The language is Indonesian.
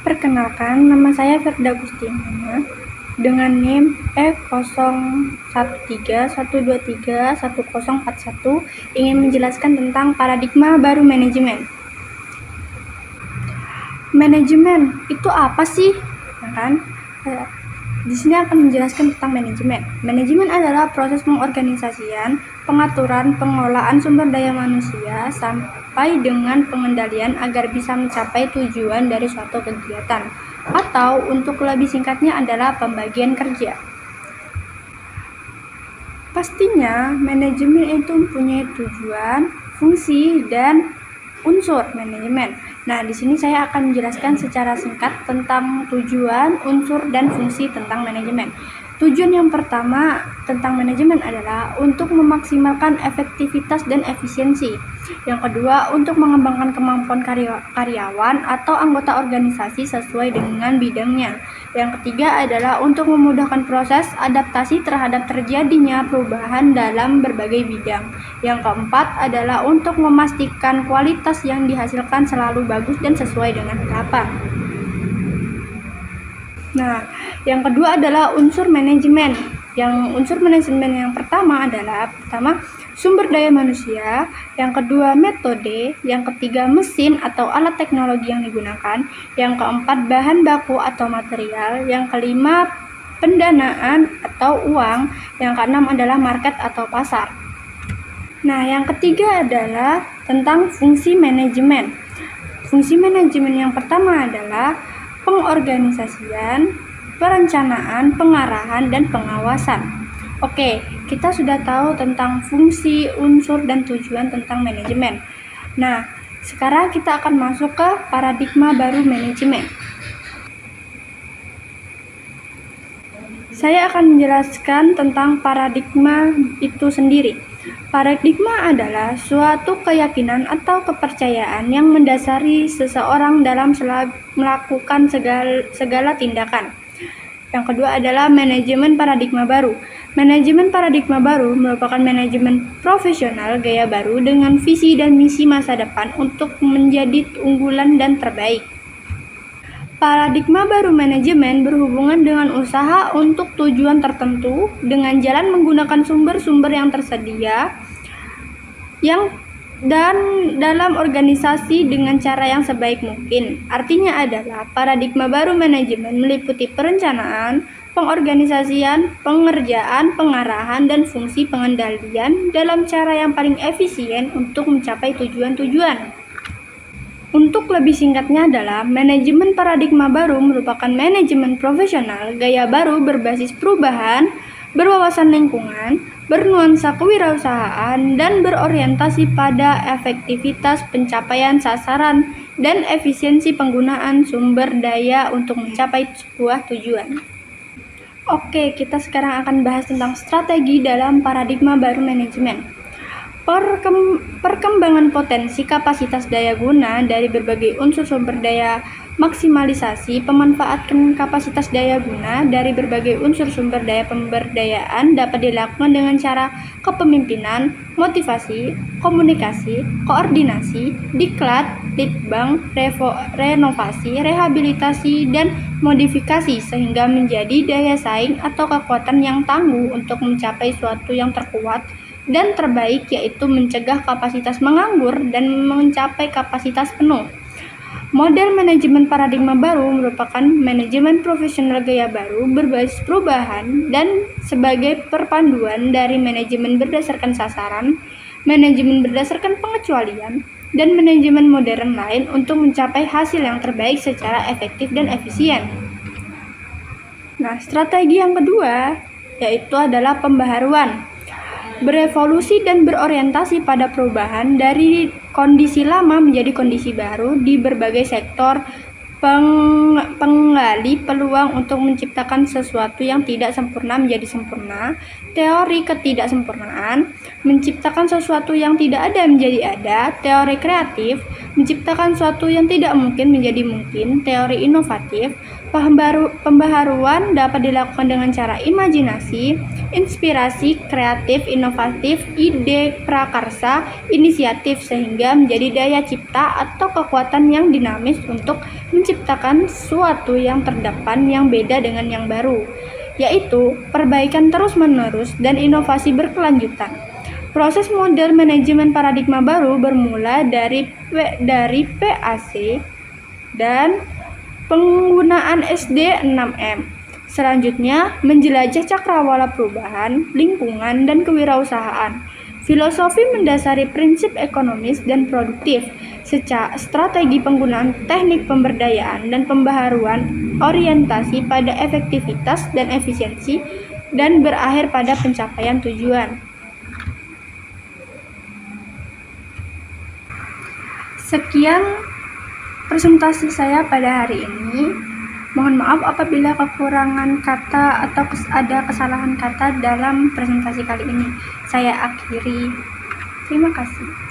Perkenalkan, nama saya Firda Gustina dengan NIM E0131231041 ingin menjelaskan tentang paradigma baru manajemen. Manajemen itu apa sih? Ya kan? Di sini akan menjelaskan tentang manajemen. Manajemen adalah proses pengorganisasian, pengaturan, pengelolaan sumber daya manusia sampai dengan pengendalian agar bisa mencapai tujuan dari suatu kegiatan. Atau untuk lebih singkatnya adalah pembagian kerja. Pastinya manajemen itu mempunyai tujuan, fungsi, dan unsur manajemen. Nah, di sini saya akan menjelaskan secara singkat tentang tujuan, unsur, dan fungsi tentang manajemen. Tujuan yang pertama tentang manajemen adalah untuk memaksimalkan efektivitas dan efisiensi. Yang kedua, untuk mengembangkan kemampuan karyawan atau anggota organisasi sesuai dengan bidangnya. Yang ketiga adalah untuk memudahkan proses adaptasi terhadap terjadinya perubahan dalam berbagai bidang. Yang keempat adalah untuk memastikan kualitas yang dihasilkan selalu bagus dan sesuai dengan harapan. Nah, yang kedua adalah unsur manajemen. Unsur manajemen yang pertama adalah sumber daya manusia, yang kedua metode, yang ketiga mesin atau alat teknologi yang digunakan, yang keempat bahan baku atau material, yang kelima pendanaan atau uang, yang keenam adalah market atau pasar. Nah, yang ketiga adalah tentang fungsi manajemen. Fungsi manajemen yang pertama adalah pengorganisasian, perencanaan, pengarahan, dan pengawasan. Oke, kita sudah tahu tentang fungsi, unsur, dan tujuan tentang manajemen. Nah, sekarang kita akan masuk ke paradigma baru manajemen. Saya akan menjelaskan tentang paradigma itu sendiri. Paradigma adalah suatu keyakinan atau kepercayaan yang mendasari seseorang dalam melakukan segala tindakan. Yang kedua adalah manajemen paradigma baru. Manajemen paradigma baru merupakan manajemen profesional gaya baru dengan visi dan misi masa depan untuk menjadi unggulan dan terbaik. Paradigma baru manajemen berhubungan dengan usaha untuk tujuan tertentu dengan jalan menggunakan sumber-sumber yang tersedia dan dalam organisasi dengan cara yang sebaik mungkin. Artinya adalah paradigma baru manajemen meliputi perencanaan, pengorganisasian, pengerjaan, pengarahan, dan fungsi pengendalian dalam cara yang paling efisien untuk mencapai tujuan-tujuan. Untuk lebih singkatnya adalah manajemen paradigma baru merupakan manajemen profesional gaya baru berbasis perubahan, berwawasan lingkungan, bernuansa kewirausahaan, dan berorientasi pada efektivitas pencapaian sasaran dan efisiensi penggunaan sumber daya untuk mencapai sebuah tujuan. Oke, kita sekarang akan bahas tentang strategi dalam paradigma baru manajemen. Perkembangan potensi kapasitas daya guna dari berbagai unsur sumber daya, maksimalisasi pemanfaatan kapasitas daya guna dari berbagai unsur sumber daya pemberdayaan dapat dilakukan dengan cara kepemimpinan, motivasi, komunikasi, koordinasi, diklat, litbang, renovasi, rehabilitasi, dan modifikasi sehingga menjadi daya saing atau kekuatan yang tangguh untuk mencapai suatu yang terkuat dan terbaik, yaitu mencegah kapasitas menganggur dan mencapai kapasitas penuh. Model manajemen paradigma baru merupakan manajemen profesional gaya baru berbasis perubahan dan sebagai perpaduan dari manajemen berdasarkan sasaran, manajemen berdasarkan pengecualian, dan manajemen modern lain untuk mencapai hasil yang terbaik secara efektif dan efisien. Nah, strategi yang kedua yaitu adalah pembaharuan. Berevolusi dan berorientasi pada perubahan dari kondisi lama menjadi kondisi baru di berbagai sektor, penggali peluang untuk menciptakan sesuatu yang tidak sempurna menjadi sempurna, teori ketidaksempurnaan, menciptakan sesuatu yang tidak ada menjadi ada, teori kreatif, menciptakan sesuatu yang tidak mungkin menjadi mungkin, teori inovatif, pembaharuan dapat dilakukan dengan cara imajinasi, inspirasi, kreatif, inovatif, ide, prakarsa, inisiatif, sehingga menjadi daya cipta atau kekuatan yang dinamis untuk menciptakan sesuatu yang terdepan yang beda dengan yang baru, yaitu perbaikan terus-menerus dan inovasi berkelanjutan. Proses model manajemen paradigma baru bermula dari PAC dan penggunaan SD 6M. Selanjutnya, menjelajah cakrawala perubahan, lingkungan, dan kewirausahaan. Filosofi mendasari prinsip ekonomis dan produktif, strategi penggunaan teknik pemberdayaan dan pembaharuan, orientasi pada efektivitas dan efisiensi, dan berakhir pada pencapaian tujuan. Sekian presentasi saya pada hari ini. Mohon maaf apabila kekurangan kata atau ada kesalahan kata dalam presentasi kali ini. Saya akhiri. Terima kasih.